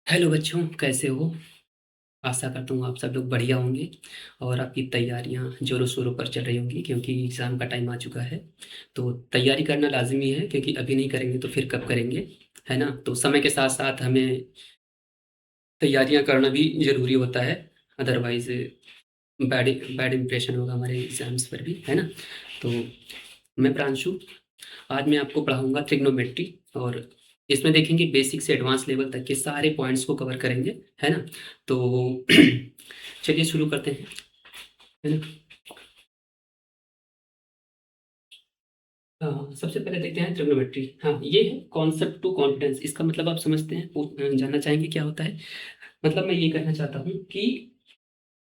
Hello बच्चों, कैसे हो? आशा करता हूँ आप सब लोग बढ़िया होंगे और आपकी तैयारियां जोरों शोरों पर चल रही होंगी क्योंकि एग्ज़ाम का टाइम आ चुका है। तो तैयारी करना लाज़मी है क्योंकि अभी नहीं करेंगे तो फिर कब करेंगे, है ना? तो समय के साथ-साथ हमें तैयारियां करना भी ज़रूरी होता है, अदरवाइज़ बैड बैड इंप्रेशन होगा हमारे एग्ज़ाम्स पर भी, है ना? तो मैं प्रांशु, आज मैं आपको पढ़ाऊँगा ट्रिग्नोमेट्री और इसमें देखेंगे बेसिक से एडवांस लेवल तक के सारे पॉइंट्स को कवर करेंगे, है ना? तो चलिए शुरू करते हैं, है ना? सबसे पहले देखते हैं ट्रिग्नोमेट्री। हाँ, ये है कॉन्सेप्ट टू कॉन्फिडेंस। इसका मतलब आप समझते हैं, जानना चाहेंगे क्या होता है? मतलब मैं ये कहना चाहता हूँ कि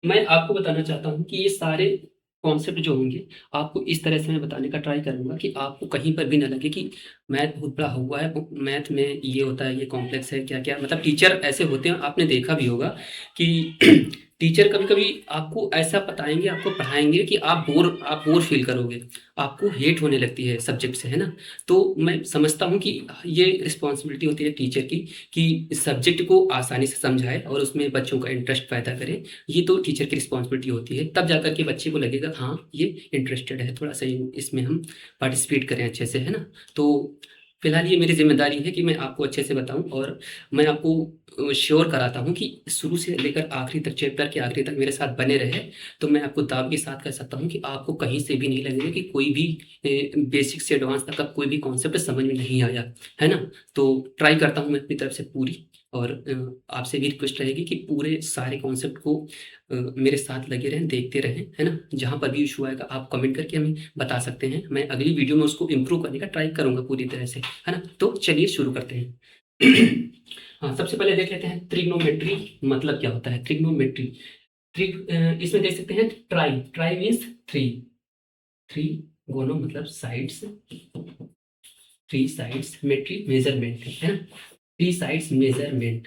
मैं आपको बताना चाहता हूँ कि ये सारे कॉन्सेप्ट जो होंगे, आपको इस तरह से मैं बताने का ट्राई करूँगा कि आपको कहीं पर भी ना लगे कि मैथ बहुत बड़ा हुआ है, मैथ में ये होता है, ये कॉम्प्लेक्स है, क्या-क्या मतलब टीचर ऐसे होते हैं, आपने देखा भी होगा कि टीचर कभी-कभी आपको ऐसा बताएँगे, आपको पढ़ाएँगे कि आप बोर फ़ील करोगे, आपको हेट होने लगती है सब्जेक्ट से, है ना? तो मैं समझता हूँ कि ये रिस्पॉन्सिबिलिटी होती है टीचर की कि सब्जेक्ट को आसानी से समझाए और उसमें बच्चों का इंटरेस्ट पैदा करे। ये तो टीचर की रिस्पॉन्सिबिलिटी होती है, तब जाकर के बच्चे को लगेगा हाँ, ये इंटरेस्टेड है, थोड़ा-सा इसमें हम पार्टिसिपेट करें अच्छे से, है ना? तो फिलहाल ये मेरी ज़िम्मेदारी है कि मैं आपको अच्छे से बताऊँ और मैं आपको श्योर कराता हूँ कि शुरू से लेकर आखिरी तक, चैप्टर के आखिरी तक मेरे साथ बने रहे, तो मैं आपको दाव के साथ कह सकता हूँ कि आपको कहीं से भी नहीं लगेगा कि कोई भी बेसिक से एडवांस तक का कोई भी कॉन्सेप्ट समझ में नहीं आया, है ना? तो ट्राई करता हूँ मैं अपनी तरफ से पूरी और आपसे भी रिक्वेस्ट रहेगी कि पूरे सारे कॉन्सेप्ट को मेरे साथ लगे रहें, देखते रहें, है ना? जहाँ पर भी इश्यू आएगा आप कमेंट करके हमें बता सकते हैं। मैं अगली वीडियो में उसको इम्प्रूव करने का ट्राई करूँगा पूरी तरह से, है ना? तो चलिए शुरू करते हैं। हाँ, सबसे पहले देख लेते हैं ट्रिग्नोमेट्री मतलब क्या होता है? ट्रिग्नोमेट्री इसमें देख सकते हैं try, try means three, three गोनो मतलब साइड्स, थ्री साइड्स, मेट्री मेज़रमेंट, है ना? Three sides measurement,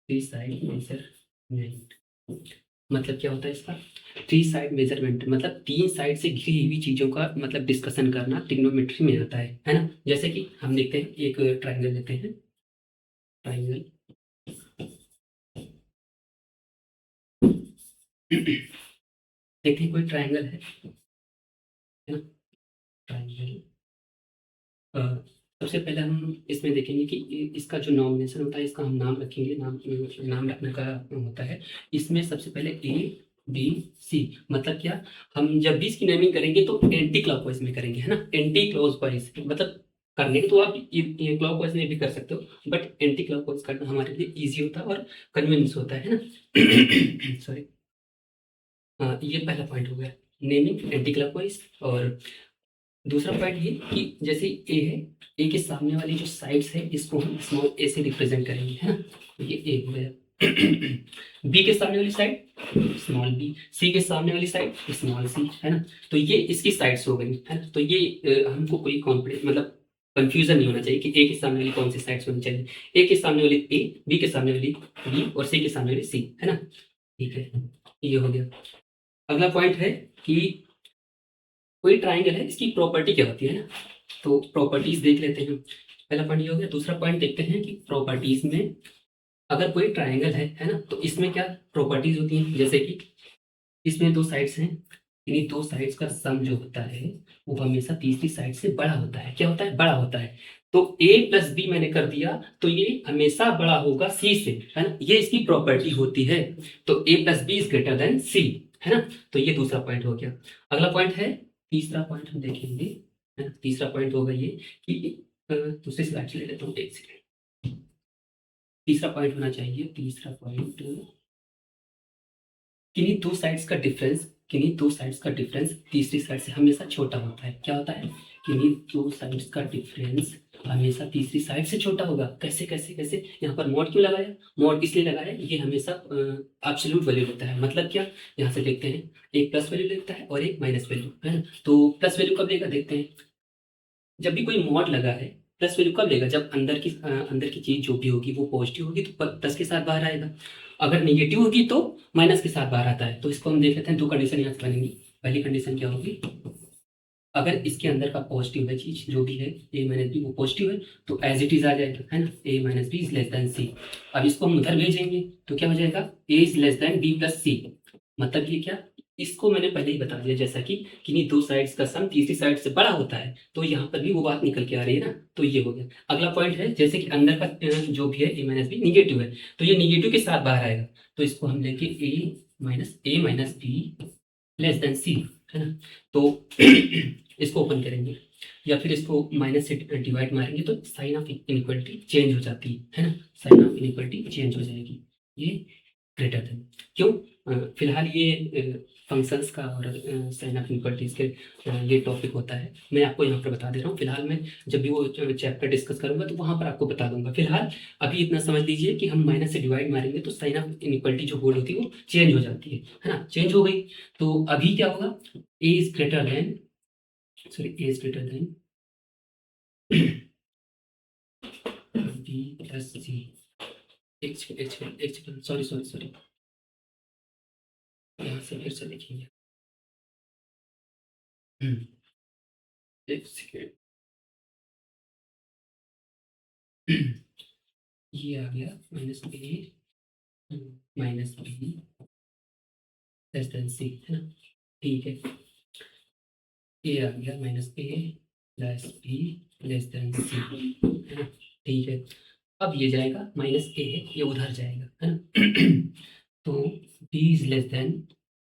three side measurement मतलब क्या होता है इसका? थ्री साइड मेज़रमेंट मतलब तीन साइड से घिरी हुई चीज़ों का मतलब डिस्कशन करना ट्रिग्नोमेट्री में आता है ना? जैसे कि हम देखते हैं एक ट्रायंगल लेते हैं, ट्रायंगल देखिए कोई ट्रायंगल है ना? ट्रायंगल अ, सबसे पहले हम इसमें देखेंगे कि इसका जो नॉमिनेशन होता है इसका हम नाम रखेंगे, नाम रखने का होता है। इसमें सबसे पहले ए बी सी मतलब क्या, हम जब भी इसकी नेमिंग करेंगे तो एंटी क्लॉकवाइज में करेंगे, है ना? एंटी क्लॉकवाइज मतलब करने को तो आप ये क्लॉकवाइज में भी कर सकते हो, बट एंटी क्लॉकवाइज करना हमारे लिए ईजी होता है और कन्वीनियंस होता है ना? सॉरी। हाँ, ये पहला पॉइंट हो गया, नेमिंग एंटी क्लॉकवाइज। और दूसरा पॉइंट ये कि जैसे ए है, ए के सामने वाली जो साइड्स है इसको हम स्मॉल ए से रिप्रेजेंट करेंगे, है ना? तो ये ए हो गया। बी के सामने वाली साइड स्मॉल बी, सी के सामने वाली साइड स्मॉल सी, है ना? तो ये इसकी साइड्स हो गई, है ना? तो ये हमको कोई कॉन्फिडेंस मतलब कंफ्यूजन नहीं होना चाहिए कि ए के सामने वाली कौन सी साइड्स होनी चाहिए। ए के सामने वाली ए, बी के सामने वाली बी और सी के सामने वाली सी, है ना? ठीक है, ये हो गया। अगला पॉइंट है कि कोई ट्रायंगल है, इसकी प्रॉपर्टी क्या होती है ना? तो प्रॉपर्टीज देख लेते हैं। पहला पॉइंट ये हो गया। दूसरा पॉइंट देखते हैं कि प्रॉपर्टीज में अगर कोई ट्रायंगल है ना? तो इसमें क्या प्रॉपर्टीज होती हैं, जैसे कि इसमें दो साइड्स हैं, इन्हीं दो साइड्स का सम जो होता है वो हमेशा तीसरी साइड से बड़ा होता है। क्या होता है? बड़ा होता है। तो a प्लस बी मैंने कर दिया तो ये हमेशा बड़ा होगा c से, है ना? ये इसकी प्रॉपर्टी होती है। तो a plus b is greater than c, है ना? तो ये दूसरा पॉइंट हो गया। अगला पॉइंट है, तीसरा पॉइंट हम देखेंगे, है ना? तीसरा पॉइंट होगा ये कि दूसरी स्लाइड से ले लेता हूँ, एक सेकेंड। तीसरा पॉइंट होना चाहिए, तीसरा पॉइंट किन्हीं दो साइड्स का डिफरेंस तीसरी साइड से हमेशा छोटा होता है। क्या होता है? किन्हीं दो साइड्स का डिफरेंस हमेशा तीसरी साइड से छोटा होगा। कैसे कैसे कैसे? यहाँ पर मॉड क्यों लगाया? मॉड इसलिए लगाया, ये हमेशा एब्सोल्यूट वैल्यू लेता है। मतलब क्या? यहाँ से देखते हैं, एक प्लस वैल्यू लेता है और एक माइनस वैल्यू, है ना? तो प्लस वैल्यू कब लेगा देखते हैं। जब भी कोई मॉड लगा है, प्लस वैल्यू कब लेगा? जब अंदर की चीज जो भी होगी वो पॉजिटिव होगी तो प्लस के साथ बाहर आएगा, अगर नेगेटिव होगी तो माइनस के साथ बाहर आता है। तो इसको हम देख लेते हैं, दो कंडीशन यहाँ से बनेंगी। पहली कंडीशन क्या होगी? अगर इसके अंदर का पॉजिटिव है चीज जो भी है a माइनस बी वो पॉजिटिव है तो एज इट इज आ जाएगा, है ना, a minus B is less than C. अब इसको हम उधर भेजेंगे तो क्या हो जाएगा, a is less than b plus C. मतलब ये क्या, इसको मैंने पहले ही बता दिया जैसा कि किन्हीं दो साइड्स का सम तीसरी साइड से बड़ा होता है, तो यहाँ पर भी वो बात निकल के आ रही है ना। तो ये हो गया। अगला पॉइंट है जैसे कि अंदर का जो भी है a माइनस बी निगेटिव है, तो ये निगेटिव के साथ बाहर आएगा, तो इसको हम लेंगे a minus B less than C, है ना। तो इसको ओपन करेंगे या फिर इसको माइनस से डिवाइड मारेंगे तो साइन ऑफ इनइक्वालिटी चेंज हो जाती है ना, साइन ऑफ इनइक्वालिटी चेंज हो जाएगी। ये ग्रेटर देन क्यों, फिलहाल ये फंक्शंस का और साइन ऑफ इनइक्वालिटीज के ये टॉपिक होता है, मैं आपको यहाँ पर बता दे रहा हूँ। फिलहाल मैं जब भी वो चैप्टर डिस्कस करूंगा तो वहाँ पर आपको बता दूंगा। फिलहाल अभी इतना समझ लीजिए कि हम माइनस से डिवाइड मारेंगे तो साइन ऑफ इनइक्वालिटी जो होल्ड होती है वो चेंज हो जाती है ना, चेंज हो गई। तो अभी क्या होगा, A is greater than, sorry, a is greater than b plus c। एक सेकंड, सॉरी, यहाँ से फिर से लिखेंगे। एक सेकंड, ये आ गया minus B less than C, है ना, ठीक है। ये आ गया minus A plus B less than C, है ना, ठीक है। अब ये जाएगा माइनस ए है, ये उधर जाएगा, है ना। तो b is less than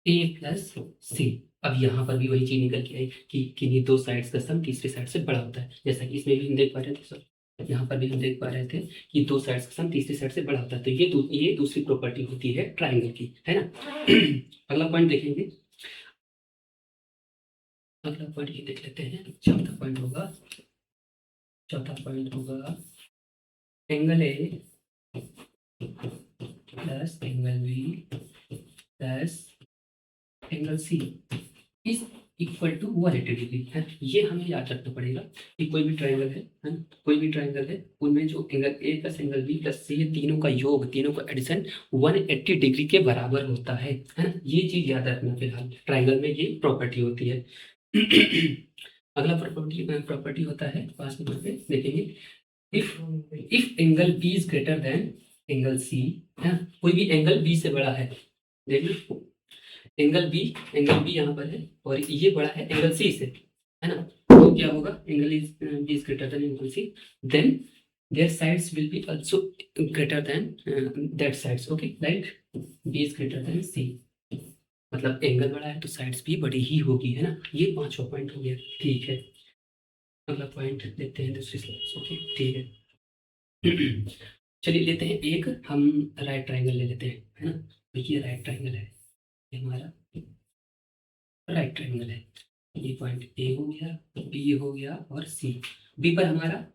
a plus C. अब यहाँ पर भी वही चीज निकल के आई कि किन्हीं दो साइड्स का सम तीसरी साइड से बड़ा होता है, जैसा कि इसमें भी हम देख पा रहे थे सर, यहाँ पर भी हम देख पा रहे थे कि दो साइड्स का सम तीसरी साइड से बड़ा होता है। तो ये दूसरी प्रॉपर्टी होती है ट्राइंगल की, है ना। अगला पॉइंट देखेंगे, अगला पॉइंट ये देख लेते हैं। चौथा पॉइंट होगा angle A plus angle B plus angle c is equal to 180 degree, है। ये हमें याद रखना पड़ेगा कि कोई भी ट्राइंगल है ना, कोई भी ट्राइंगल है, उनमें जो एंगल ए plus angle B plus C है, तीनों का योग, तीनों का एडिशन 180 डिग्री के बराबर होता है ना। ये चीज याद रखना, फिलहाल ट्राइंगल में ये प्रॉपर्टी होती है। अगला प्रॉपर्टी होता है 5 नंबर पे देखेंगे, if angle b is greater than angle c, है, कोई भी एंगल बी से बड़ा है, देखिए एंगल बी यहाँ पर है और ये बड़ा है एंगल सी से, है ना। तो क्या होगा, angle is B is greater than angle C, then their sides will be also greater than that sides, okay, like B is greater than C. मतलब एंगल बड़ा है तो साइड्स भी बड़ी ही होगी, है ना। ये 5वां पॉइंट हो गया, ठीक है। अगला पॉइंट लेते हैं दूसरी स्लाइड, ओके, ठीक है। चलिए लेते हैं एक हम राइट ट्राइंगल ले लेते हैं, है ना। तो ये राइट ट्राइंगल है, ये हमारा राइट ट्राइंगल है। ये पॉइंट ए हो गया, बी हो गया और सी, बी पर हमारा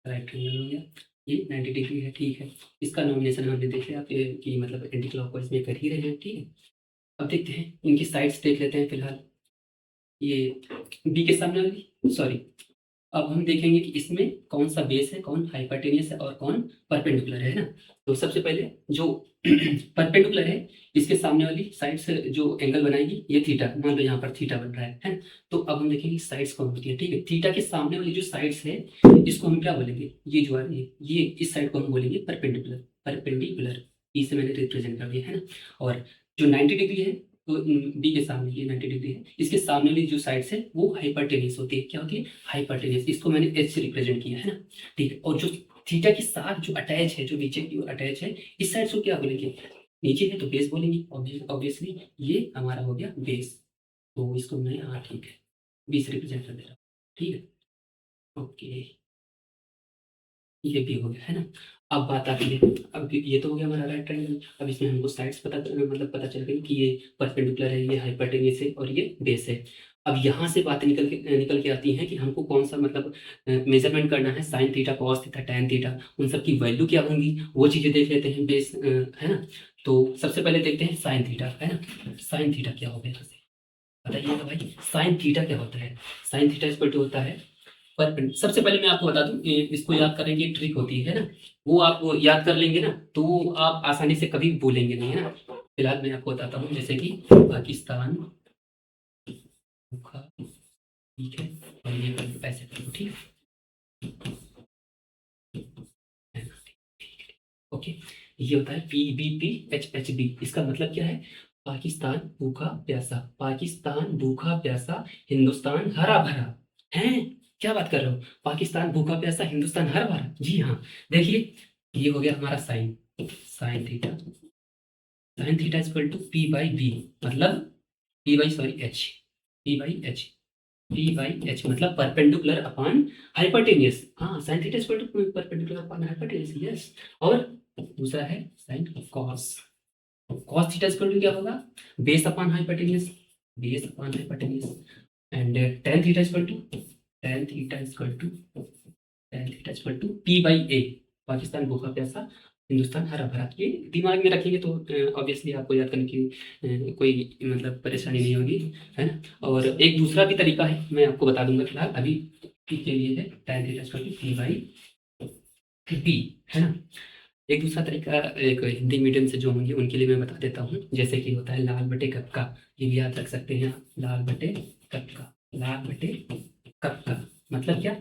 राइट ट्राइंगल हो गया। ये 90 डिग्री है, ठीक है। इसका नॉमिनेशन हमने देख लिया कि मतलब एंटी क्लॉकवाइज में कर ही रहे हैं, ठीक है। अब देखते हैं इनकी साइड्स देख लेते हैं फिलहाल। ये बी के सामने वाली, सॉरी, अब हम देखेंगे कि इसमें कौन सा बेस है, कौन हाइपोटेनियस है और कौन परपेंडिकुलर है ना। तो सबसे पहले जो परपेंडिकुलर है, इसके सामने वाली साइड से जो एंगल बनाएगी ये थीटा, मान लो यहाँ पर थीटा बन रहा है। तो अब हम देखेंगे साइड्स कौन होती है, ठीक है। थीटा के सामने वाली जो साइड्स है इसको हम क्या बोलेंगे, ये जो आ रही है ये इस साइड को हम बोलेंगे परपेंडिकुलर, इसे मैंने रिप्रेजेंट कर दिया, है ना। और जो 90 डिग्री है तो बी के सामने ये 90 डिग्री है, इसके सामने वाली जो साइड्स है वो हाइपोटेनियस होती है, क्या होती है, हाइपोटेनियस। इसको मैंने एच से रिप्रेजेंट किया, है ना, ठीक है। और जो थीटा के साथ जो अटैच है, जो नीचे की ओर अटैच है, इस साइड से क्या बोलेंगे, नीचे है तो बेस बोलेंगे, ऑब्वियसली ये हमारा हो गया बेस। तो इसको मैं, हाँ ठीक है, बी से रिप्रेजेंट कर दे रहा हूँ, ठीक है, ओके, ये भी हो गया, है ना। अब बात आती है, अब ये तो हो गया हमारा राइट ट्रायंगल। अब इसमें हमको साइड्स पता चल गई कि ये परपेंडिकुलर है, ये हाइपोटेनियस है और ये बेस है। अब यहाँ से बातें निकल के आती हैं कि हमको कौन सा मतलब मेजरमेंट करना है, sine theta, cos theta, tan theta, उन सब की वैल्यू क्या होंगी वो चीज़ें देख लेते हैं, बेस, है ना। तो सबसे पहले देखते हैं साइन थीटा, है ना। साइन थीटा क्या होगा, यहाँ से बताइएगा भाई, साइन थीटा क्या होता है। साइन थीटा इक्वल टू होता है सबसे पहले मैं आपको बता दूं, इसको याद करने की ट्रिक होती है ना, वो आप याद कर लेंगे ना तो आप आसानी से कभी भूलेंगे नहीं, है ना। फिलहाल मैं आपको बताता हूँ, जैसे कि पाकिस्तान का ठीक है, और ये कर लो ऐसे कर लो, ठीक है। ओके, ये होता है PBPHHB। इसका मतलब क्या है? पाकिस्तान भूखा प्यासा, पाकिस्तान भूखा प्यासा, हिंदुस्तान हरा भरा। हैं, क्या बात कर रहे हो? पाकिस्तान भूखा प्यासा, हिंदुस्तान हरा भरा, जी हाँ। देखिए, ये हो गया हमारा sine, sine theta, sine theta equal to P/B, मतलब P by sorry H, P/H, P/H मतलब परपेंडिकुलर अपॉन हाइपोटेन्यूस। हाँ, sine theta equal to perpendicular upon hypotenuse, yes. और दूसरा है sine cos, cos theta equal to क्या होगा? Base upon hypotenuse, base upon hypotenuse. And tan theta equal to, tan theta equal to, tan theta equal to P/A, Pakistan भूखा प्यासा, हिंदुस्तान हरा भरा। ये दिमाग में रखेंगे तो ऑब्वियसली आपको याद करने की कोई मतलब परेशानी नहीं होगी, है ना। और एक दूसरा भी तरीका है, मैं आपको बता दूंगा फिलहाल, अभी के लिए है tan theta equal to P/B, है ना। एक दूसरा तरीका, एक हिंदी मीडियम से जो होंगे उनके लिए मैं बता देता हूँ, जैसे कि होता है लाल बटे कप का, ये भी याद रख सकते हैं आप, लाल बटे कप का, लाल बटे कप का मतलब क्या?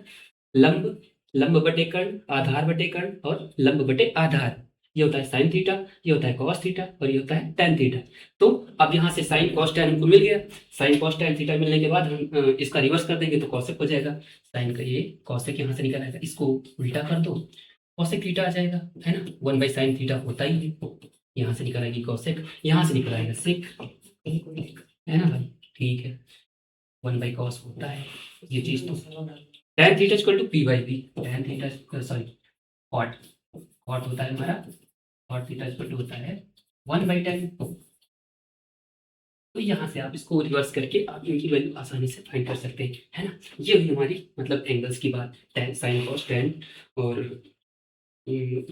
लंब, लंब बटे कर्ण, आधार बटे कर्ण और लंब बटे आधार। ये होता है साइन थीटा, ये होता है कॉस थीटा और ये होता है tan थीटा। तो अब यहाँ से साइन कॉस tan हमको मिल गया, साइन कॉस tan थीटा मिलने के बाद हम इसका रिवर्स कर देंगे तो कॉसेक हो जाएगा। साइन का ये कॉसेक यहाँ से निकल आएगा, इसको उल्टा कर दो, कॉसेक थीटा आ जाएगा, है ना। 1/sin थीटा होता ही है, यहाँ से निकल आएगी कॉसेक, यहाँ से निकल आएगा सेक, है ना भाई, ठीक है। 1/cos होता है ये चीज। तो tan theta equal to P/B, tan theta sorry cot, cot होता है हमारा, कॉट थीटा इक्वल टू होता है 1/tan। तो यहाँ से आप इसको रिवर्स करके आप इनकी वैल्यू आसानी से फाइंड कर सकते हैं, है ना। ये हुई हमारी मतलब एंगल्स की बात, tan साइन कॉस tan और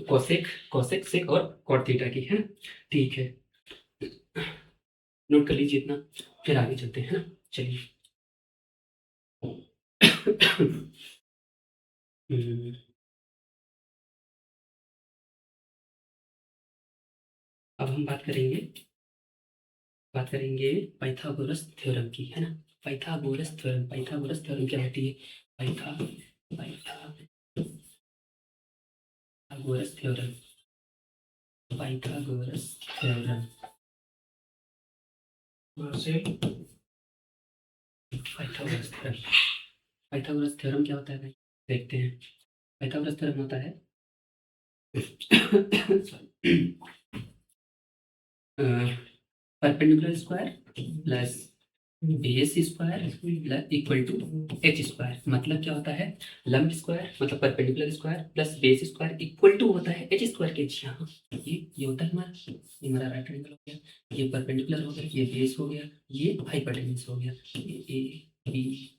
कोसेक, कोसेक सेक और कॉट थीटा की, है ना। ठीक है, नोट कर लीजिए इतना, फिर आगे चलते हैं ना, चलिए। हम्म, अब हम बात करेंगे पाइथागोरस थ्योरम की, है ना। पाइथागोरस थ्योरम, पाइथागोरस थ्योरम क्या होती है? Pythagoras theorem, Pythagoras theorem Pythagoras theorem, Pythagoras theorem क्या होता है भाई? देखते हैं। पाइथागोरस थ्योरम होता है perpendicular square plus base square plus equal to h square. मतलब क्या होता है? लंब स्क्वायर मतलब perpendicular square plus base square equal to होता है एच स्क्वायर के। यहाँ ये होता है हमारा, ये हमारा राइट एंगल हो गया, ये परपेंडिकुलर हो गया, ये बेस हो गया, ये हाइपोटेन्यूज हो गया, ये ए बी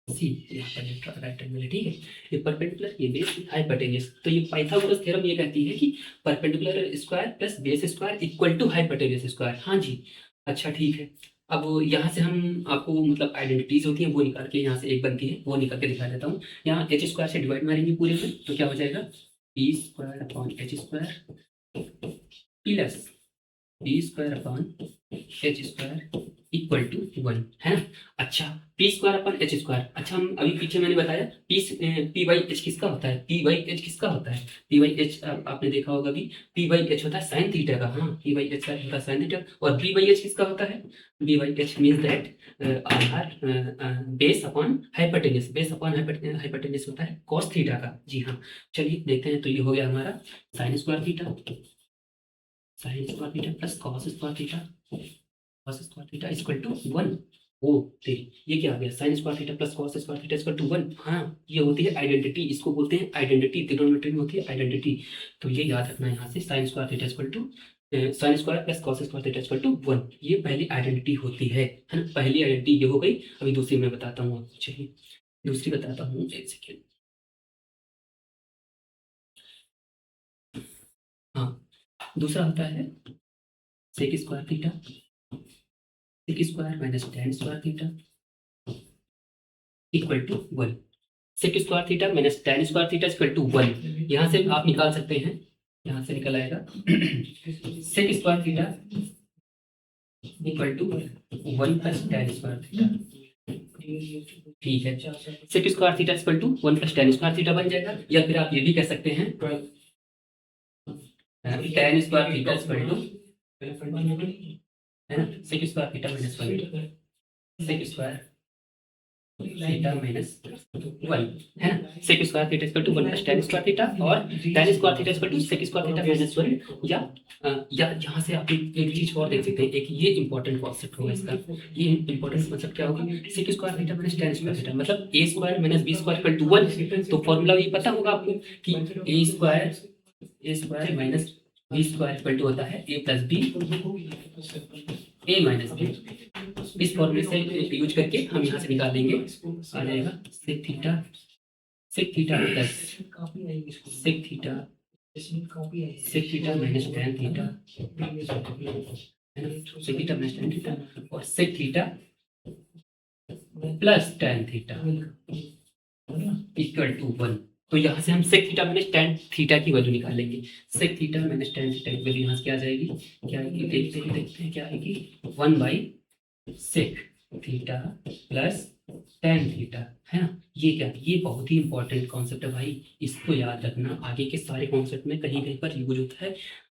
सी, यहाँ पर राइट एंगल है, ठीक है। ये परपेंडिकुलर, ये बेस, हाइपोटेन्यूज। तो ये पाइथागोरस थ्योरम ये कहती है कि perpendicular square plus base square equal to hypotenuse square. हाँ जी, अच्छा ठीक है। अब यहाँ से हम आपको मतलब आइडेंटिटीज होती हैं वो निकाल के, यहाँ से एक बनती है वो निकाल के दिखा देता हूँ। यहाँ एच स्क्वायर से डिवाइड मारेंगे पूरे में तो क्या हो जाएगा? P square upon h square plus b square upon h square equal to 1, है ना। अच्छा, p square upon h square, अच्छा हम अभी पीछे मैंने बताया P/H किसका होता है? P/H किसका होता है? P/H आपने देखा होगा भी, P/H होता है साइन थीटा का। हाँ, P/H का होता है साइन थीटा। और B/H किसका होता है? B/H means that Aadhaar base upon hypotenuse, base upon hypotenuse होता है cos थीटा का, जी हाँ। चलिए देखते हैं, तो ये हो गया हमारा sine square theta, sine square theta plus cos square theta, cos square theta equal to 1। ओ तेरी, ये क्या आ गया? Sine square theta plus cos square theta equal to 1। हाँ, ये होती है आइडेंटिटी, इसको बोलते हैं आइडेंटिटी, ट्रिग्नोमेट्री में होती है आइडेंटिटी। तो ये याद रखना है यहाँ से, sine square theta equal to sine square plus cos square theta equal to 1, ये पहली आइडेंटिटी होती है ना। पहली आइडेंटिटी ये हो गई, अभी दूसरी मैं बताता हूँ आपको, चलिए दूसरी बताता हूँ, एक सेकेंड। हाँ, दूसरा होता है sec square theta, sec square minus tan square theta equal to 1। Sec square theta minus tan square theta equal to 1, यहाँ से आप निकाल सकते हैं, यहाँ से निकल आएगा sec square theta equal to 1 plus tan square theta ठीक है, sec square theta equal to 1 plus tan square theta बन जाएगा, या फिर आप ये भी कह सकते हैं tan square theta equal to, है ना, sec square theta minus 1, sec square theta minus 1, है ना, sec square theta equal to 1 plus tan square theta, और tan square theta equal to sec square theta minus 1, या यहाँ से आप एक चीज और देख सकते हैं, एक ये इंपॉर्टेंट कॉन्सेप्ट होगा इसका। ये इंपॉर्टेंट कॉन्सेप्ट क्या होगा, sec square theta minus tan square theta मतलब A square minus B square equal to 1। तो फॉर्मूला ये पता होगा आपको कि A square minus B square equal to होता है A plus B A minus B. इस फॉर्मूले से यूज करके हम यहाँ से निकाल लेंगे, आ जाएगा sec theta plus sec theta minus tan theta, है ना, sec theta minus tan theta, और sec theta plus tan theta equal to 1। तो यहाँ से हम sec theta minus tan theta की वैल्यू निकालेंगे। Sec theta minus tan theta की वैल्यू यहाँ से क्या आ जाएगी, क्या आएगी, देखते हैं क्या आएगी, 1 by sec theta plus tan theta, है ना। ये क्या, ये बहुत ही इंपॉर्टेंट कॉन्सेप्ट है भाई, इसको याद रखना, आगे के सारे कॉन्सेप्ट में कहीं कहीं पर यूज होता है,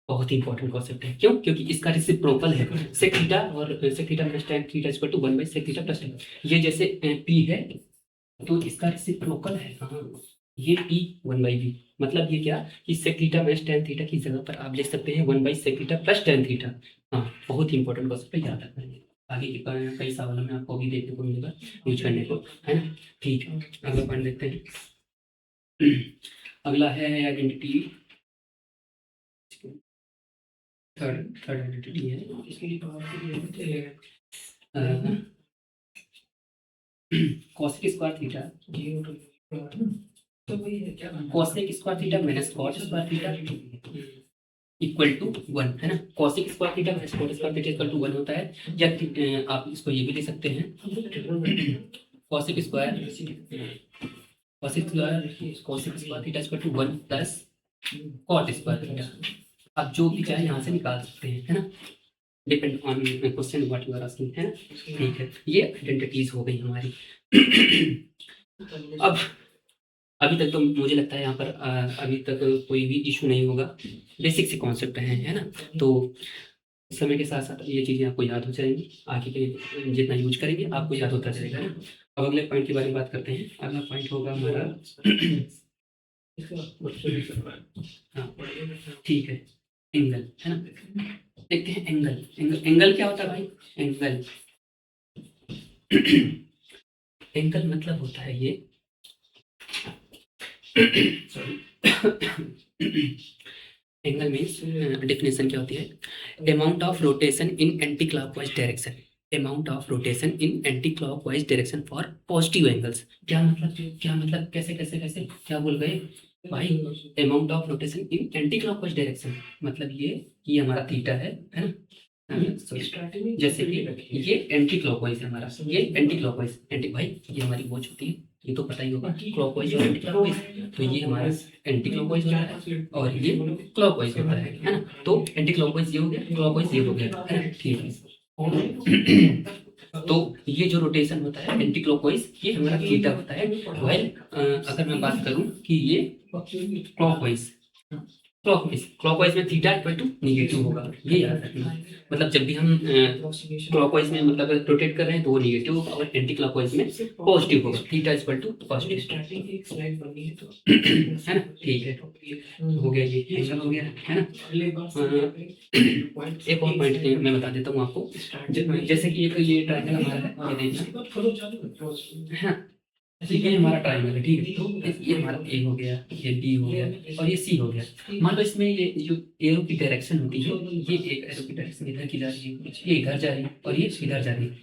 बहुत ही इंपॉर्टेंट कॉन्सेप्ट है। क्यों, क्योंकि इसका रेसिप्रोकल है, सेक थीटा और sec theta minus tan theta equal to 1 by sec theta plus tan. ये जैसे पी है तो इसका रेसिप्रोकल है, हाँ ये पी 1 बाई बी, मतलब ये क्या कि sec theta minus tan theta की जगह पर आप लिख सकते हैं 1 by sec theta plus tan theta. हाँ, बहुत ही इंपॉर्टेंट कॉन्सेप्ट है, याद रखना है, आगे के कई सवालों में आपको भी देखने को मिलेगा यूज करने को, है ना। ठीक है, अगला पॉइंट देखते हैं। अगला है आइडेंटिटी, थर्ड आइडेंटिटी है, cosec square theta, cosec square theta minus cot square theta equal to 1, है ना। Cosec square theta minus cot square theta equal to 1 होता है, या आप इसको ये भी ले सकते हैं, cosec square theta equal to 1 plus cot square theta. आप जो भी चाहे यहाँ से निकाल सकते हैं, है ना, depend on question what you are asking, है ना। ठीक है, ये आइडेंटिटीज हो गई हमारी। अब अभी तक तो मुझे लगता है यहाँ पर अभी तक कोई भी इशू नहीं होगा, बेसिक से कॉन्सेप्ट है ना। तो समय के साथ साथ ये चीज़ें आपको याद हो जाएंगी, आगे के जितना यूज करेंगे आपको याद होता जाएगा ना। अब अगले पॉइंट के बारे में बात करते हैं। अगला पॉइंट होगा हमारा हाँ ठीक है, एंगल, है ना। देखते हैं एंगल क्या होता है भाई। एंगल मतलब होता है ये एंगल मीन्स डेफिनेशन क्या होती है, amount of rotation in anti clockwise direction, amount of rotation in anti clockwise direction for positive angles. क्या मतलब कैसे क्या बोल गए भाई, amount of rotation in anti clockwise direction मतलब ये हमारा थीटा है ना। जैसे कि ये एंटी क्लॉकवाइज है हमारा, ये एंटी क्लॉकवाइज, एंटी भाई ये हमारी वॉच होती है, ये तो पता ही होगा, क्लॉकवाइज और एंटी क्लॉकवाइज। तो ये हमारा एंटी क्लॉकवाइज होता है और ये क्लॉकवाइज होता है ना। तो एंटी क्लॉकवाइज ये हो गया, क्लॉकवाइज ये हो गया, है ना। ठीक है, तो ये जो रोटेशन होता है एंटी क्लॉकवाइज ये हमारा थीटा होता है। वाइल अगर मैं बात करूं कि ये क्लॉकवाइज में थीटा इक्वल टू नेगेटिव होगा, ये याद रखना। मतलब जब भी हम क्लॉकवाइज में मतलब रोटेट कर रहे हैं तो वो नेगेटिव होगा और एंटी क्लॉकवाइज में पॉजिटिव होगा, थीटा इक्वल टू पॉजिटिव, है ना। ठीक है, हो गया, ये एंगल हो गया, है ना। एक और पॉइंट मैं बता देता हूँ आपको, जैसे कि ये ट्रायंगल हमारा है, ये देखना, है ना। ये हमारा ट्रायंगल है, ठीक है। तो ये हमारा ए हो गया, ये बी हो गया और ये सी हो गया। मान लो इसमें ये जो एरो की डायरेक्शन होती है, ये एक एरो की डायरेक्शन इधर की जा रही है, ये इधर जा रही है और ये इधर जा रही है।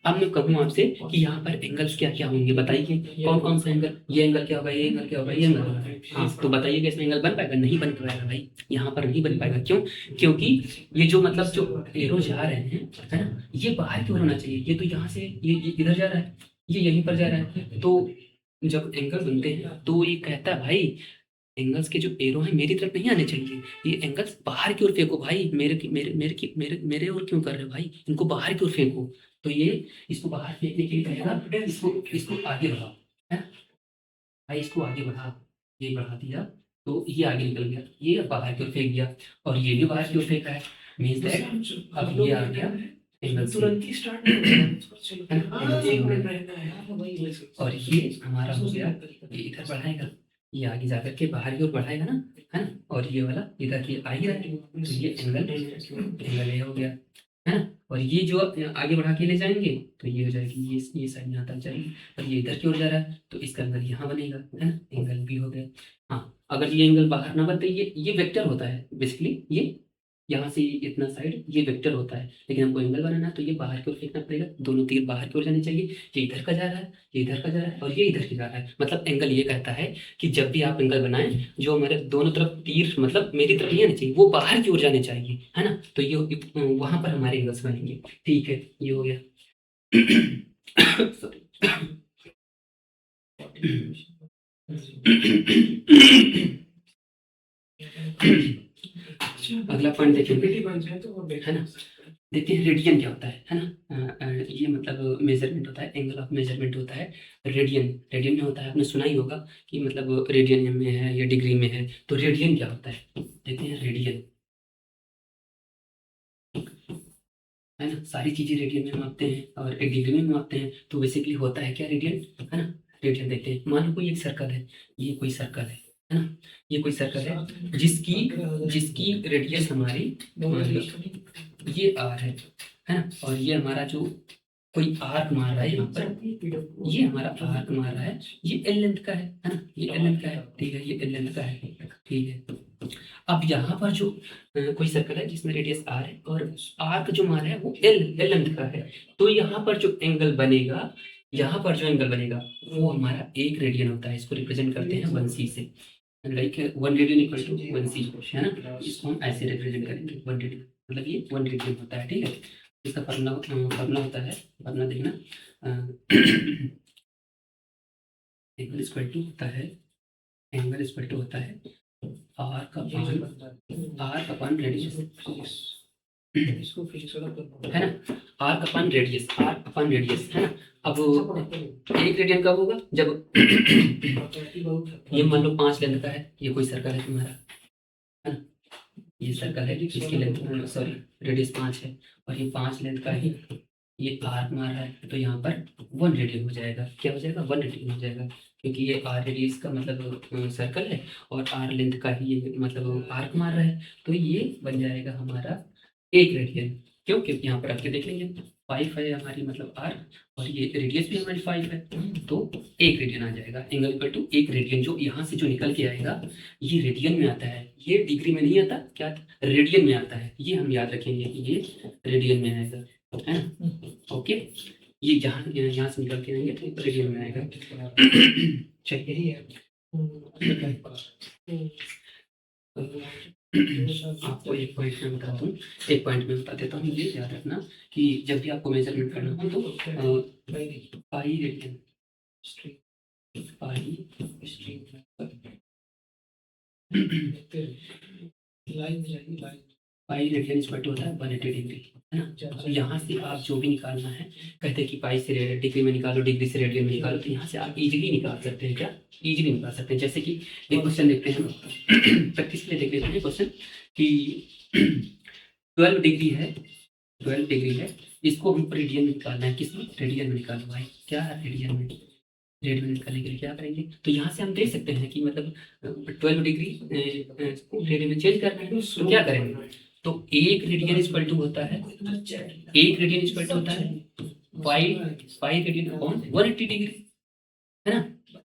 अब मैं कहूँ आपसे कि यहाँ पर एंगल्स क्या क्या होंगे, बताइए कौन कौन सा एंगल, ये एंगल क्या होगा, ये एंगल क्या होगा, ये एंगल होगा। हाँ, तो बताइए कि इसमें एंगल बन पाएगा, नहीं बन पाएगा भाई, यहाँ पर नहीं बन पाएगा। क्यों, क्योंकि ये जो मतलब जो एरो जा रहे हैं, है ना, ये बाहर की ओर होना चाहिए। ये तो यहाँ से ये इधर जा रहा है, ये यहीं पर जा रहा है। तो जब एंगल बनते हैं तो ये कहता है भाई एंगल्स के जो एरो हैं मेरी तरफ नहीं आने चाहिए, ये एंगल्स बाहर की ओर फेंको भाई, मेरे ओर क्यों कर रहे हो भाई, इनको बाहर की ओर फेंको। तो ये इसको बाहर फेंकने के लिए कहेगा इसको आगे बढ़ाओ, है भाई, इसको आगे बढ़ा, ये बढ़ा दिया तो ये आगे निकल गया, ये बाहर की ओर फेंक दिया और ये भी बाहर की ओर फेंका है, मीन्स दैट अब ये आ गया एंगल सी, तुरंत ही स्टार्ट हो गया। है ना, एंगल सी हो गया। और ये हमारा हो गया, ये इधर बढ़ाएगा, ये आगे जाकर के बाहर की ओर बढ़ाएगा ना, है ना, और ये वाला इधर की आ ही रहा है, तो ये एंगल ए हो गया, है ना। और ये जो आगे बढ़ा के ले जाएंगे तो ये हो जाएगी, ये साइड यहाँ तक जाएगी, और ये इधर की ओर जा रहा है तो इसका एंगल यहाँ बनेगा, है ना, एंगल बी हो गया। हाँ, अगर ये एंगल बाहर ना बनते, ये वेक्टर होता है बेसिकली, ये यहाँ से इतना साइड ये वेक्टर होता है, लेकिन हमको एंगल बनाना है तो ये बाहर की ओर फेंकना पड़ेगा, दोनों तीर बाहर की ओर जाने चाहिए, ये इधर का जा रहा है, ये इधर का जा रहा है और ये इधर की जा रहा है। मतलब एंगल ये कहता है कि जब भी आप एंगल बनाएं, जो हमारे दोनों तरफ तीर मतलब मेरी तरफ नहीं आने चाहिए, वो बाहर की ओर जाने चाहिए, है ना, तो ये वहां पर हमारे एंगल्स बनेंगे। ठीक है, ये हो गया। सॉरी। अगला पॉइंट देखेंगे, है ना, देखते हैं रेडियन क्या होता है ना। ये मतलब मेजरमेंट होता है, एंगल ऑफ मेजरमेंट होता है रेडियन में होता है। आपने सुना ही होगा कि मतलब रेडियन में है या डिग्री में है, तो रेडियन क्या होता है, देखते हैं रेडियन, है ना, सारी चीजें रेडियन में मापते हैं और एक डिग्री में मापते हैं, तो बेसिकली होता है क्या रेडियन, है ना। रेडियन देखते हैं, मान लो कोई एक सर्कल है, ये कोई सर्कल है ना, ये कोई सर्कल है जिसकी रेडियस हमारी ये आर है ना, और ये हमारा जो कोई आर्क मार रहा है यहाँ पर, ये हमारा आर्क मार रहा है, ये एल लेंथ का है ना, ये एल लेंथ का है, ठीक है, ये एल लेंथ का है, ठीक है। अब यहाँ पर जो कोई सर्कल है जिसमें रेडियस आर है और आर्क जो मारा है वो एल लेंथ का है, तो यहाँ पर जो एंगल बनेगा, यहाँ पर जो एंगल बनेगा वो हमारा 1 रेडियन होता है। इसको रिप्रेजेंट करते हैं 1c से, like 1 radian equal to 1c, है ना, इसको हम ऐसे रिप्रेजेंट करेंगे 1 रेडियन, मतलब ये 1 रेडियन होता है, ठीक है। इसका फॉर्मूला होता है, फॉर्मूला देखना, एंगल इक्वल टू होता है, एंगल इक्वल टू होता है आर अपॉन रेडियस, है ना, आर अपॉन रेडियस, है ना। अब 1 रेडियन कब होगा, जब ये मान लो 5 लेंथ का है, ये कोई सर्कल है तुम्हारा, है ना, ये सर्कल है, इसकी लेंथ सॉरी रेडियस 5 है और ये 5 लेंथ का ही ये आर्क मार रहा है, तो यहाँ पर 1 रेडियन हो जाएगा, क्या हो जाएगा, 1 रेडियन हो जाएगा, क्योंकि ये आर रेडियस का मतलब सर्कल है और आर लेंथ का ही ये मतलब आर्क मार रहा है, तो ये बन जाएगा हमारा 1 रेडियन। क्यों, क्योंकि यहाँ पर आपके देख लेंगे 5 है हमारी मतलब आर और ये रेडियस भी हमारी 5 है, तो 1 रेडियन आ जाएगा, एंगल इक्वल टू 1 रेडियन। जो यहाँ से जो निकल के आएगा ये रेडियन में आता है, ये डिग्री में नहीं आता, क्या रेडियन में आता है, ये हम याद रखेंगे कि ये रेडियन में आएगा, है ना। ओके, ये यहाँ से निकल के आएंगे तो रेडियन में आएगा। चाहिए आपको एक पॉइंट में बताता हूँ, एक पॉइंट में बता देता हूँ, ये याद रखना कि जब भी आपको मेजरमेंट करना हो तो pi radian, pi radian equal to होता है 180 डिग्री, है ना। अब यहाँ से आप जो भी निकालना है, कहते हैं कि पाई से डिग्री में निकालो, डिग्री से रेडियन में निकालो, तो यहाँ से आप इजीली निकाल सकते हैं, क्या इजीली निकाल सकते हैं। जैसे कि एक क्वेश्चन देखते हैं, प्रैक्टिस के लिए देख लेते हैं क्वेश्चन कि 12 डिग्री है, 12 डिग्री है, इसको हमको रेडियन में निकालना है, किसमें, रेडियन में निकालो भाई, क्या रेडियन में, रेडियन में निकालने के लिए क्या करेंगे, तो यहाँ से हम देख सकते हैं कि मतलब 12 डिग्री रेडियन में चेंज करना है, तो क्या करेंगे, तो 1 रेडियन इक्वल टू होता है, 1 रेडियन इक्वल टू होता है 5 रेडियन अपॉन 180 डिग्री, है ना।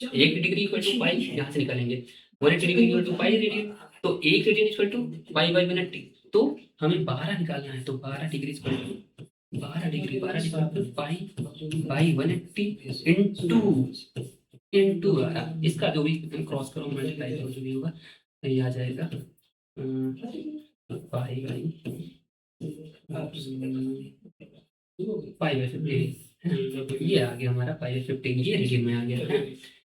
1 डिग्री इक्वल टू 5, यहाँ से निकालेंगे 180 डिग्री इक्वल टू 5 रेडियन, तो 1 रेडियन इक्वल टू 5 बाई 180, तो हमें 12 निकालना है, तो 12 degree equal to 12 degree 5 by 180 into इसका जो भी क्रॉस करो मल्टीप्लाई करो जो भी होगा ये आ जाएगा 5 बाई 15, ये आ गया हमारा 5/15, ये रेडियन में आ गया, है ना।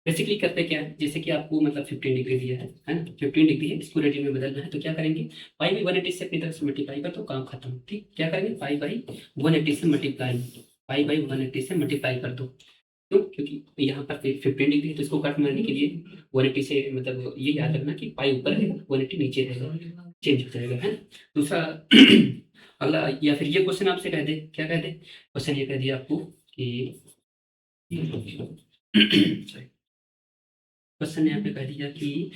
बेसिकली करते क्या है, जैसे कि आपको मतलब 15 डिग्री दिया है ना, 15 डिग्री है, इसको रेडियन में बदलना है, तो क्या करेंगे, पाई बाई 180 से अपनी तरफ से मल्टीप्लाई कर, तो काम खत्म, ठीक। क्या करेंगे, पाई बाई 180 से मल्टीप्लाई, पाई बाई 180 से मल्टीप्लाई कर दो। क्यों? क्योंकि यहाँ पर 15 डिग्री है, तो इसको कट मारने के लिए 180 से, मतलब ये याद रखना कि पाई ऊपर रहेगा, 180 नीचे रहेगा, चेंज हो जाएगा, है ना। दूसरा अगला, या फिर ये क्वेश्चन आपसे कह दे, क्या कह दे, क्वेश्चन ये कह दिया आपको कि क्वेश्चन यहाँ पे कह दिया कि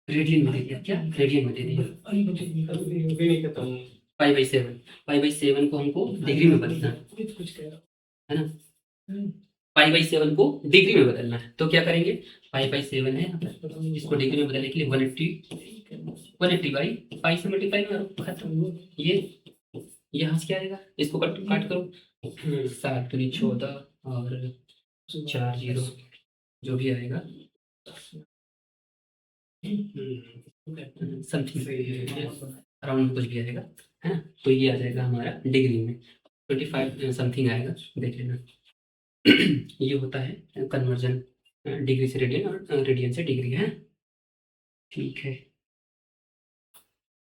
रेडियन में दे दिया, क्या रेडियन में दे दिया पाई बाई 7 को हमको डिग्री में बदलना है ना, पाई बाई 7 को डिग्री में बदलना है। तो क्या करेंगे, पाई बाई 7 है यहाँ पर, इसको डिग्री में बदलने के लिए 180 बाई पाई से मल्टीप्लाई करो, खत्म। ये यहाँ से क्या आएगा, इसको काट करो, 7 दूनी 14 और 4 0 जो भी आएगा समथिंग अराउंड कुछ भी आएगा, है ना। तो ये आ जाएगा हमारा डिग्री में 25 समथिंग आएगा, देख लेना। ये होता है कन्वर्जन डिग्री से रेडियन और रेडियन से डिग्री, है। ठीक है,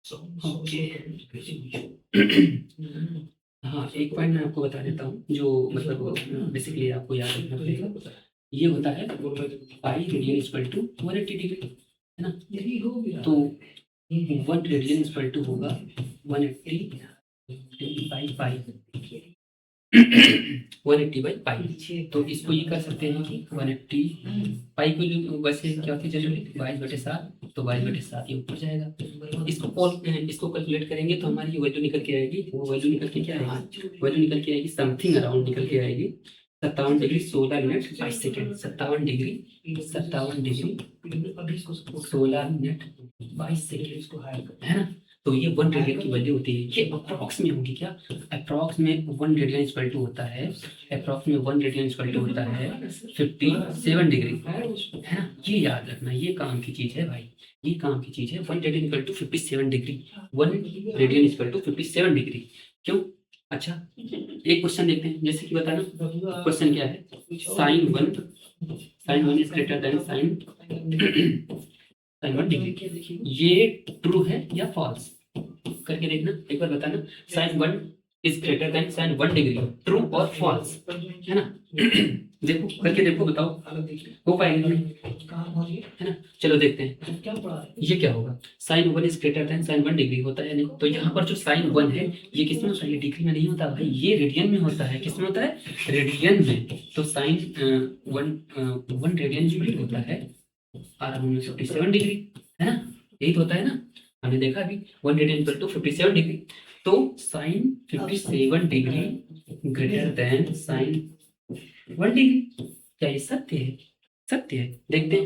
ओके। हाँ, एक पॉइंट मैं आपको बता देता हूँ जो मतलब बेसिकली आपको याद रखना पड़ेगा। ये होता है pi radian equal to 180 degree, है ना। तो 1 रेडियन इक्वल टू होगा 180 बाई पाई 180 बाई पाई। तो इसको ये कर सकते हैं कि 180 पाई को वैसे क्या होती है जनरली 22/7, तो 22/7 ये ऊपर जाएगा। इसको कैलकुलेट करेंगे तो हमारी वैल्यू निकल के आएगी, वो वैल्यू निकल के क्या आएगी, वैल्यू निकल के आएगी समथिंग अराउंड निकल के आएगी 57 degree 16 minute 22 second. 57 degree 16 minute 22 second, है ना। तो ये 1 रेडियन की वैल्यू होती है। ये अप्रॉक्स में होगी, क्या अप्रॉक्स में 1 रेडियन इक्वल टू होता है, अप्रॉक्स में 1 रेडियन इक्वल टू होता है 57 डिग्री, है ना। ये याद रखना, ये काम की चीज है भाई, ये काम की चीज है। 1 radian equal to 57 degree, 1 radian equal to 57 degree. क्यों? अच्छा, एक क्वेश्चन देखते हैं, जैसे कि बताना क्वेश्चन क्या है, sine 1 is greater than sine 1 degree. ये ट्रू है या फॉल्स करके देखना, एक बार बताना। Sine 1 is greater than sine 1 degree, true और फॉल्स, है ना। देखो करके देखो, बताओ हो पाएगा नहीं, है ना। चलो देखते हैं ये क्या होगा। Sine 1 is greater than sine 1 degree होता है नहीं, तो यहाँ पर जो साइन 1 है ये किस में होता है, ये डिग्री में नहीं होता भाई, ये रेडियन में होता है। किस में होता है, रेडियन में। तो साइन 1 रेडियन स्क्वायर होता है अराउंड 57 डिग्री, है ना। यही तो होता है ना, हमने देखा अभी 1 रेडियन इक्वल टू 57 डिग्री। तो sine 57 degree greater than sine 1 degree, क्या ये सत्य है? सत्य है। देखते हैं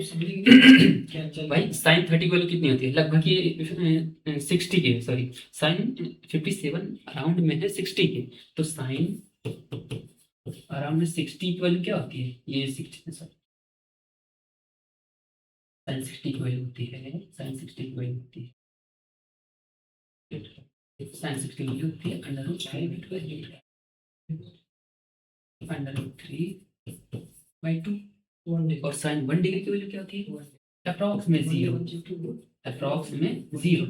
भाई, साइन 30 की वैल्यू कितनी होती है, लगभग ये 60 के, सॉरी साइन 57 अराउंड में है 60 के, तो साइन अराउंड में 60 की वैल्यू क्या होती है, ये 60, सॉरी साइन 60 की वैल्यू होती है, साइन 60 की वैल्यू होती है, साइन 60 की वैल्यू होती है √3/2, और साइन 1 डिग्री की वैल्यू क्या होती है, अप्रॉक्स में 0, अप्रॉक्स में 0।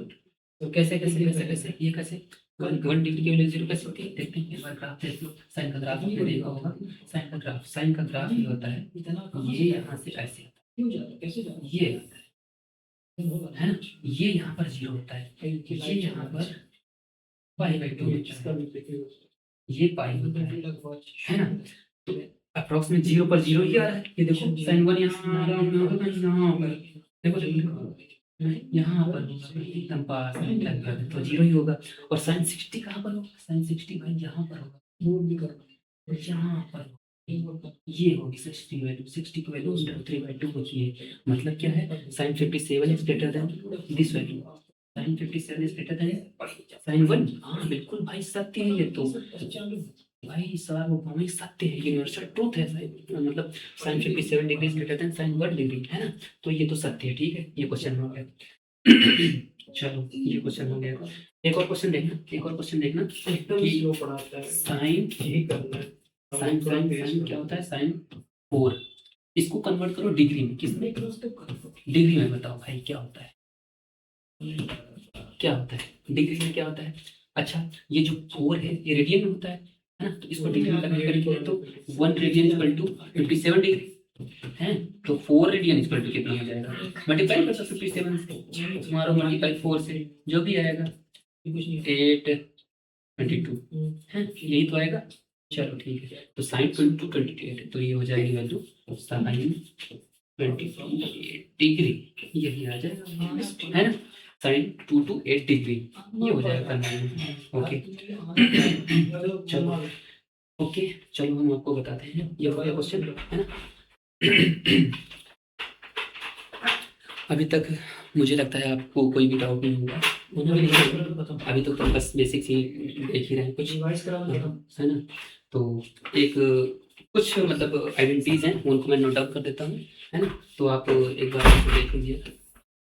तो कैसे कैसे कैसे कैसे ये कैसे 1 डिग्री की वैल्यू 0 कैसे होती है, देखते हैं एक बार ग्राफ देख लो। साइन का ग्राफ आपने देखा होगा, साइन का ग्राफ ये होता है, ये यहाँ से ऐसे आता है, ये आता है ना, ये यहाँ पर 0 होता है, ये यहाँ पर पाई/2 होता है, ये पाई होता है ना। तो अप्रॉक्सीमेट 0 पर 0 ही आ रहा है, ये देखो साइन 1 यहाँ आ रहा है, यहाँ पर देखो यहाँ पर एकदम पास में लगभग, तो 0 ही होगा। और साइन 60 कहाँ पर होगा, साइन 60 भाई यहाँ पर होगा, यहाँ पर ये होगी 60 वैल्यू, 60 की वैल्यू √3/2 होती है। मतलब क्या है, sine 57 is greater than this value, sine 57 is greater than sine 1। हाँ बिल्कुल भाई, सत्य है ये तो भाई, सार्वभौमिक सत्य है, यूनिवर्सल ट्रूथ है भाई, मतलब sine 57 degree is greater than sine 1 degree, है ना। तो ये तो सत्य है, ठीक है, ये क्वेश्चन हो गया। चलो ये क्वेश्चन हो गया। एक और क्वेश्चन देखना, एक और क्वेश्चन देखना कि साइन साइन क्या होता है, साइन 4, इसको कन्वर्ट करो डिग्री में, किसमें, डिग्री में। बताओ भाई क्या होता है, क्या होता है डिग्री में, क्या होता है। अच्छा, ये जो 4 है ये रेडियन में होता है, है ना, तो इसको डिग्री में कन्वर्ट करेंगे तो 1 रेडियन इक्वल टू 57 डिग्री है, तो 4 रेडियन इक्वल टू कितना हो जाएगा, मल्टीप्लाई कर सकते 57 से, तुम्हारा मल्टीप्लाई 4 से जो भी आएगा 822 है, यही तो आएगा। चलो ठीक है, तो साइन 22 तो ये हो जाएगी वैल्यू साइन 28 डिग्री, यही आ जाएगा है ना, साइन 228 डिग्री ये हो जाएगा करना। ओके चलो, ओके चलो हम आपको बताते हैं, ये हो गया क्वेश्चन है ना। अभी तक मुझे लगता है आपको कोई भी डाउट नहीं होगा, अभी तो बस बेसिक्स ही देख ही रहे हैं कुछ है ना। तो एक कुछ मतलब आइडेंटिटीज हैं उनको मैं नोट डाउन कर देता हूँ है ना, तो आप एक बार इसको देख लीजिए,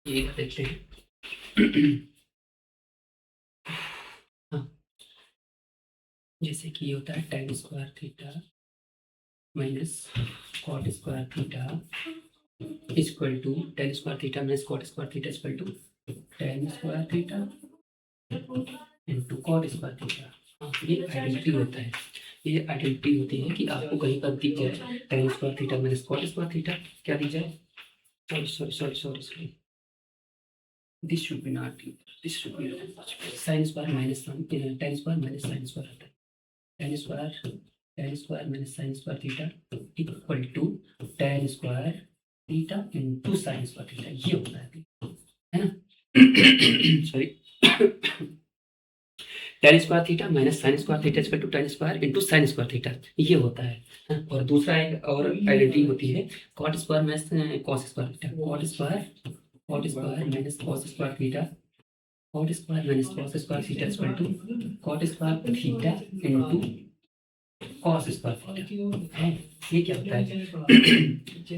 ये देखते हैं। हाँ, जैसे कि ये होता है tan square theta minus cot square theta equal to tan square theta minus cot square theta equal to tan square theta into cot square theta. हाँ, ये आइडेंटिटी होता है, ये आइडेंटिटी होती है कि आपको कहीं पर दिख जाए tan square theta minus cot square theta क्या दिख जाए, sorry this should be not, this should be sin square minus tan square minus sin square आता है, tan square minus sin square theta equal to tan square theta into sin square theta, ये होता है ना। Sorry, tan square theta minus sin square theta equal to tan square into sin square theta, ये होता है। और दूसरा एक और आइडेंटिटी होती है cot square minus cos square theta, cot square minus cos square theta, cot square minus cos square theta equal to cot square theta into cos square theta है, ये क्या होता है।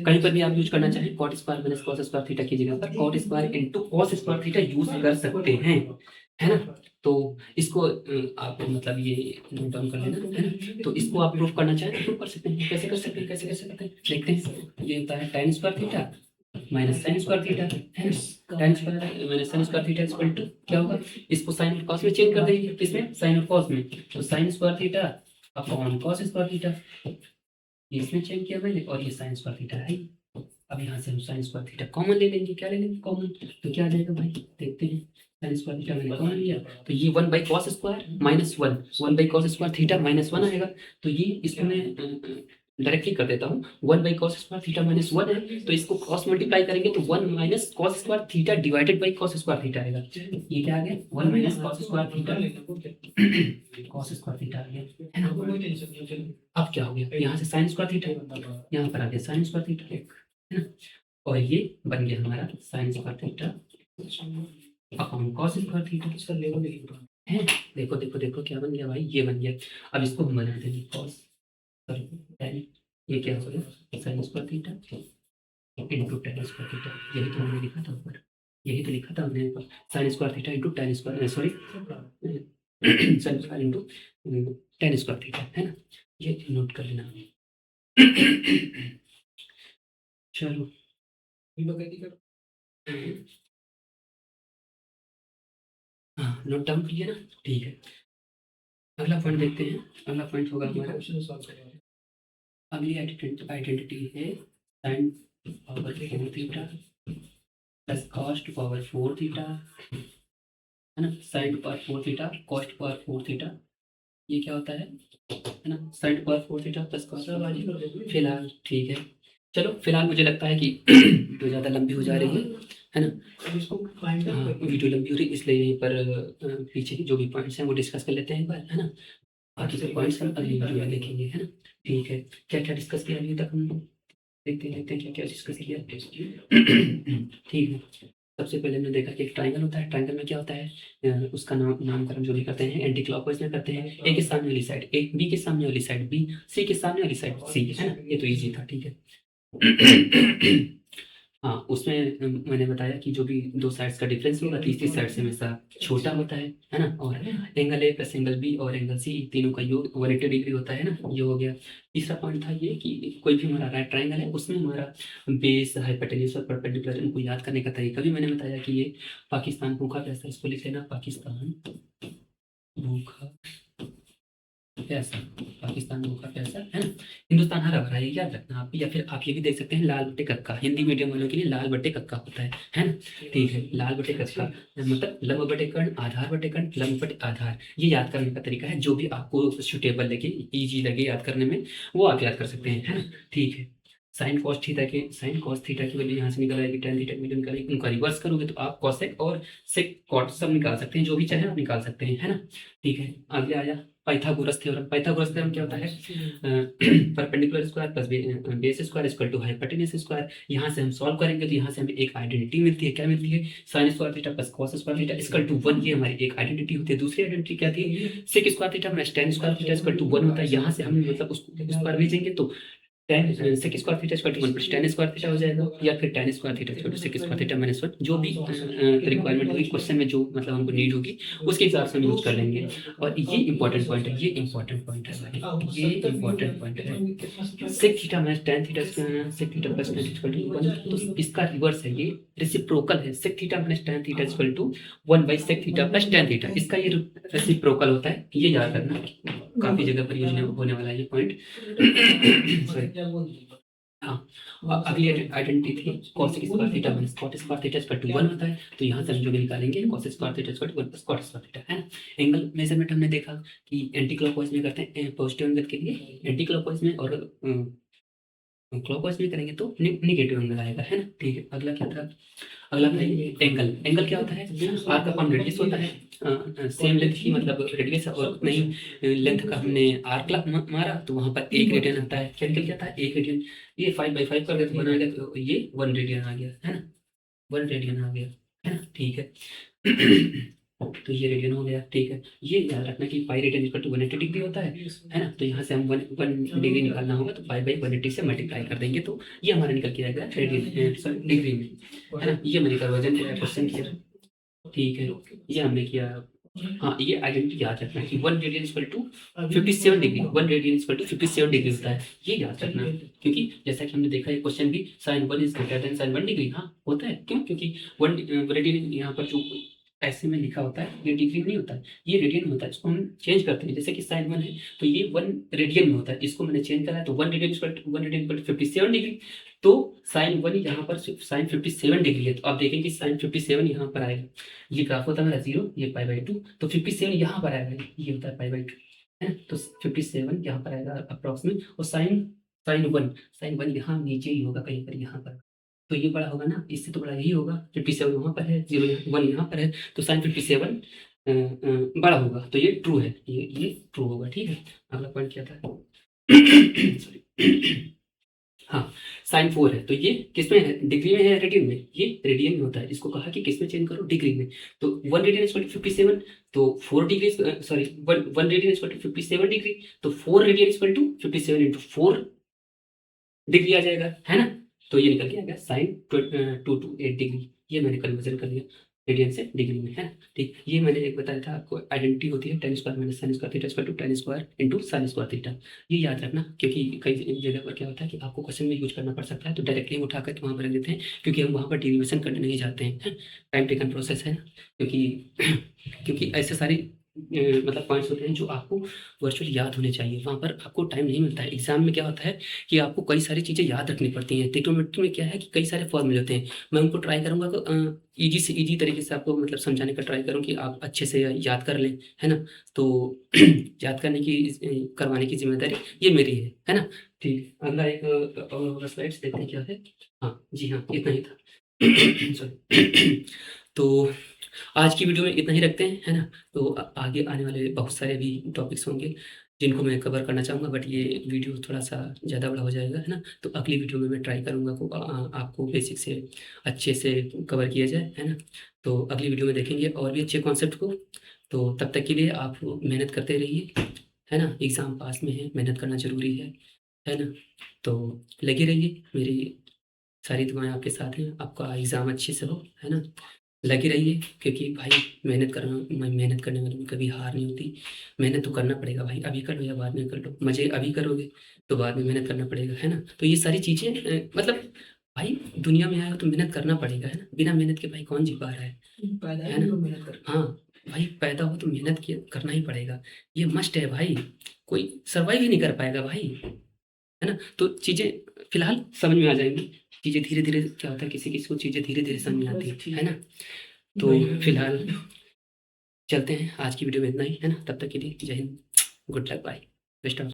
कहीं पर भी आप यूज करना चाहें cot square minus cos square theta की जगह पर cot square into cos square theta use कर सकते हैं है ना। तो इसको आप मतलब ये नोट डाउन कर लेना है ना, तो इसको आप प्रूफ करना चाहें तो प्रूफ कर सकते हैं, कैसे कर सकते हैं देखते हैं। ये होता है tan square theta minus sin square theta है, tan square minus sin square theta equal to क्या होगा, इसको sin और cos में चेंज कर देंगे, किसमें sin और cos में, तो sin square theta upon cos square theta, इसमें चेंज किया मैंने और ये sin स्क्वायर थीटा है। अब यहाँ से हम sin स्क्वायर थीटा कॉमन ले लेंगे, क्या ले लेंगे कॉमन, तो क्या आ जाएगा भाई देखते हैं, sin स्क्वायर थीटा मैंने कॉमन लिया तो ये 1 by cos square minus 1 by cos square theta minus 1 आएगा, तो ये इसको मैं डायरेक्टली कर देता हूँ, 1 by cos square theta minus 1 है, तो इसको क्रॉस मल्टीप्लाई करेंगे तो 1 minus cos square theta divided by cos square theta आएगा, ये क्या आ गया 1 minus cos square theta cos square theta आ गया है ना। अब क्या हो गया, यहाँ से sin स्क्वायर थीटा यहाँ पर आ गया sin स्क्वायर थीटा है ना, और ये बन गया हमारा sin square theta upon cos square theta, इसका लेवल है, देखो क्या बन गया भाई, ये बन गया। अब इसको हम बना देंगे cos, सॉरी ये क्या हो गया sin square theta into tan square theta, यही तो हमने लिखा था ऊपर, यही तो लिखा था हमने ऊपर, sin square theta into tan square, sorry sin square into tan square theta है ना, ये नोट कर लेना। चलो हाँ, नोट डाउन किया ना, ठीक है। अगला पॉइंट देखते हैं, अगला पॉइंट होगा हमारा, अगली आइडेंटिटी है sin power 4 theta plus cos power 4 theta है ना, sin power 4 theta cos power 4 theta, ये क्या होता है ना, sin power 4 theta plus cos, फिलहाल ठीक है। चलो फिलहाल मुझे लगता है कि वीडियो ज़्यादा लंबी हो जा रही है ना, हाँ वीडियो लंबी हो रही है, इसलिए यहीं पर पीछे की जो भी पॉइंट्स हैं वो डिस्कस कर लेते हैं एक बार है ना, बाकी के पॉइंट्स हम अगली वीडियो में देखेंगे है ना। ठीक है, क्या क्या डिस्कस किया अभी तक हम, देखते हैं क्या क्या डिस्कस किया। ठीक है, सबसे पहले हमने देखा कि एक ट्राइंगल होता है, ट्राइंगल में क्या होता है उसका नामकरण जो भी करते हैं एंटी क्लॉकवाइज में करते हैं, ए के सामने वाली साइड ए, बी के सामने वाली साइड बी, सी के सामने वाली साइड सी है ना, ये तो इजी था ठीक है। हाँ, उसमें मैंने बताया कि जो भी दो साइड्स का डिफरेंस होगा तीसरी साइड से हमेशा छोटा होता है ना, और एंगल ए प्लस एंगल बी और एंगल सी तीनों का योग 180 डिग्री होता है ना, ये हो गया। तीसरा पॉइंट था ये कि कोई भी हमारा राइट ट्राइंगल है उसमें हमारा बेस हाइपोटेन्यूज और परपेंडिकुलर इनको याद करने का तरीका भी मैंने बताया कि ये पाकिस्तान भूखा प्यासा, इसको लिख लेना पाकिस्तान भूखा प्यासा, पाकिस्तान भूखा प्यासा, है ना? हिंदुस्तान हरा भरा, ये याद रखना आप। या फिर आप ये भी देख सकते हैं लाल बट्टे कक्का, हिंदी मीडियम वालों के लिए लाल बट्टे कक्का होता है ना? ठीक है, लाल बटे कक्का मतलब लंब बटे कर्ण, आधार बटे कर्ण, लंब बटे आधार। ये याद करने का तरीका है, जो भी आपको सूटेबल लगे, ईजी लगे याद करने में, वो आप याद कर सकते हैं, है ना? ठीक है। साइन कॉस थीटा की वैल्यू यहाँ से निकल आएगी, tan थीटा की वैल्यू निकल आएगी। उनका रिवर्स करोगे तो आप कॉसेक और सेक कॉट सब निकाल सकते हैं, जो भी चाहे आप निकाल सकते हैं, है ना? ठीक है, आगे आया पाइथागोरस थ्योरम। पाइथागोरस थ्योरम क्या होता है? Perpendicular square plus base square equal to hypotenuse square. यहाँ से हम सॉल्व करेंगे तो यहाँ से हमें एक आइडेंटिटी मिलती है। क्या मिलती है? Sine square theta plus cos square theta equal to 1। ये हमारी एक आइडेंटिटी होती है। दूसरी आइडेंटिटी क्या थी? Sec square theta minus tan square theta equal to 1 होता है। यहाँ से हम मतलब उसको स्क्वायर भेजेंगे तो tan sec square theta equal to 1 plus tan square theta हो जाएगा, या फिर tan square theta equal to sec square theta minus 1। जो भी रिक्वायरमेंट होगी क्वेश्चन में, जो मतलब हमको नीड होगी, उसके हिसाब से हम यूज कर लेंगे। और ये इंपॉर्टेंट पॉइंट है, ये इंपॉर्टेंट पॉइंट है भाई, ये इंपॉर्टेंट पॉइंट है। Sec theta minus tan theta sec theta plus tan equal to 1, तो इसका रिवर्स है, ये रेसिप्रोकल है। Sec theta minus tan theta equal to 1 by sec theta plus tan theta, इसका ये रेसिप्रोकल होता है। ये याद रखना, काफी जगह पर यूज होने वाला है ये पॉइंट। हाँ, अगली आइडेंटिटी थी cosec square theta minus cot square theta equal to 1 होता है। तो यहाँ से हम जो भी निकालेंगे cosec square theta equal to 1 plus cot square theta, है ना? एंगल मेजरमेंट हमने देखा कि एंटी क्लॉकवाइज में करते हैं पॉजिटिव एंगल के लिए एंटी क्लॉकवाइज में, और क्लॉकवाइज में करेंगे तो निगेटिव एंगल आएगा, है ना? ठीक है, अगला क्या था? अगला एंगल। एंगल क्या होता है? आर्क अपॉन रेडियस होता है। सेम लेंथ की मतलब रेडियस और उतना ही लेंथ का हमने आर्क मारा तो वहाँ पर 1 रेडियन आता है। क्या निकल के आता है? 1 रेडियन। ये 5/5 कर देते बनाएगा तो ये 1 रेडियन आ गया, है ना? 1 रेडियन आ गया, है ना? ठीक है। तो ये रेडियन हो गया, ठीक है। ये याद रखना कि pi radian equal to 180 degree होता है ना? तो यहाँ से हम 1 डिग्री निकालना होगा तो पाई बाई 180 से मल्टीप्लाई कर देंगे तो ये हमारा निकल के आएगा रेडियन, सॉरी डिग्री में, है ना? ये मैंने कन्वर्जन क्वेश्चन किया, ठीक है, ये हमने किया। हाँ, ये आइडेंटिटी याद रखना कि 1 radian equal to 57 degree, 1 radian equal to 57 degree होता है। ये याद रखना, क्योंकि जैसा कि हमने देखा है क्वेश्चन भी sine 1 is greater than sine 1 degree. हाँ, होता है। क्यों? क्योंकि 1 रेडियन यहाँ पर जो ऐसे में लिखा होता है ये डिग्री नहीं होता है, ये रेडियन होता है। इसको हम चेंज करते हैं, जैसे कि साइन 1 है तो ये 1 रेडियन में होता है, इसको मैंने चेंज करा है तो 1 रेडियन इक्वल टू 57 डिग्री। तो साइन 1 यहाँ पर साइन 57 डिग्री है, तो आप देखेंगे कि साइन 57 यहाँ पर आएगा। ये ग्राफ होता है मेरा 0, ये π/2, तो 57 यहाँ पर आएगा, ये होता है π/2, है ना? तो 57 यहाँ पर आएगा अप्रॉक्सीमेट। और साइन 1 यहाँ नीचे ही होगा कहीं पर, यहाँ पर। तो ये बड़ा होगा ना, इससे तो बड़ा यही होगा। 57 वहाँ पर है, 1 यहाँ पर है, तो साइन 57 बड़ा होगा, तो ये ट्रू है, ये ट्रू होगा, ठीक है। अगला पॉइंट क्या था? सॉरी, हाँ, साइन 4 है तो ये किस में है? डिग्री में है, रेडियन में? ये रेडियन में होता है। इसको कहा कि किस में चेंज करो? डिग्री में। तो 1 रेडियन इक्वल टू 57, तो 4 degree, sorry 1 radian equal to 57 degree, तो 4 radian equal to 57 into 4 degree आ जाएगा, है ना? तो ये निकल के आ गया साइन 228 डिग्री। ये मैंने कन्वर्जन कर लिया रेडियन से डिग्री में, है ना? ठीक, ये मैंने एक बताया था आपको, आइडेंटिटी होती है tan square minus sine square theta equal to tan square into sine square theta. ये याद रखना, क्योंकि कई जगह पर क्या होता है कि आपको क्वेश्चन में यूज करना पड़ सकता है, तो डायरेक्टली हम उठाकर वहाँ पर रख देते हैं, क्योंकि हम वहाँ पर डेरिवेशन करने नहीं जाते हैं। टाइम टेकन प्रोसेस है ना, क्योंकि ऐसे सारी मतलब पॉइंट्स होते हैं जो आपको वर्चुअली याद होने चाहिए, वहाँ पर आपको टाइम नहीं मिलता है। एग्जाम में क्या होता है कि आपको कई सारी चीज़ें याद रखनी पड़ती हैं। ट्रिग्नोमेट्री में क्या है कि कई सारे फॉर्मूले होते हैं, मैं उनको ट्राई करूँगा तो ईजी से ईजी तरीके से आपको मतलब समझाने का ट्राई करूँ कि आप अच्छे से याद कर लें, है ना? तो याद करने की करवाने की जिम्मेदारी ये मेरी है ना? ठीक, अगला एक और स्लाइड्स देखते हैं क्या है। हाँ जी, हाँ, इतना ही था। सॉरी। तो आज की वीडियो में इतना ही रखते हैं, है ना? तो आगे आने वाले बहुत सारे भी टॉपिक्स होंगे जिनको मैं कवर करना चाहूँगा, बट ये वीडियो थोड़ा-सा ज़्यादा बड़ा हो जाएगा, है ना? तो अगली वीडियो में मैं ट्राई करूँगा को आपको बेसिक से अच्छे से कवर किया जाए, है ना? तो अगली वीडियो में देखेंगे और भी अच्छे कॉन्सेप्ट को। तो तब तक के लिए आप मेहनत करते रहिए, है ना? एग्ज़ाम पास में है, मेहनत करना ज़रूरी है ना? तो लगे रहिए, मेरी सारी दुआएँ आपके साथ हैं, आपका एग्ज़ाम अच्छे से हो, है ना? लगे रहिए, क्योंकि भाई मेहनत करने वालों में कभी हार नहीं होती। मेहनत तो करना पड़ेगा भाई, अभी कर लो या बाद में कर लो। मज़े अभी करोगे तो बाद में मेहनत करना पड़ेगा, है ना? तो ये सारी चीज़ें मतलब भाई दुनिया में आए हो तो मेहनत करना पड़ेगा, है ना? बिना मेहनत के भाई कौन जी पा रहा है ना? हाँ, भाई पैदा हो तो मेहनत करना ही पड़ेगा, ये मस्ट है भाई। कोई सर्वाइव ही नहीं कर पाएगा भाई, है ना? तो चीज़ें फिलहाल समझ में आ जाएंगी, चीज़ें धीरे धीरे क्या होता है, किसी किसी को चीज़ें धीरे धीरे समझ में आती है ना? तो फिलहाल चलते हैं, आज की वीडियो में इतना ही, है ना? तब तक के लिए Jai Hind, good luck, bye, best of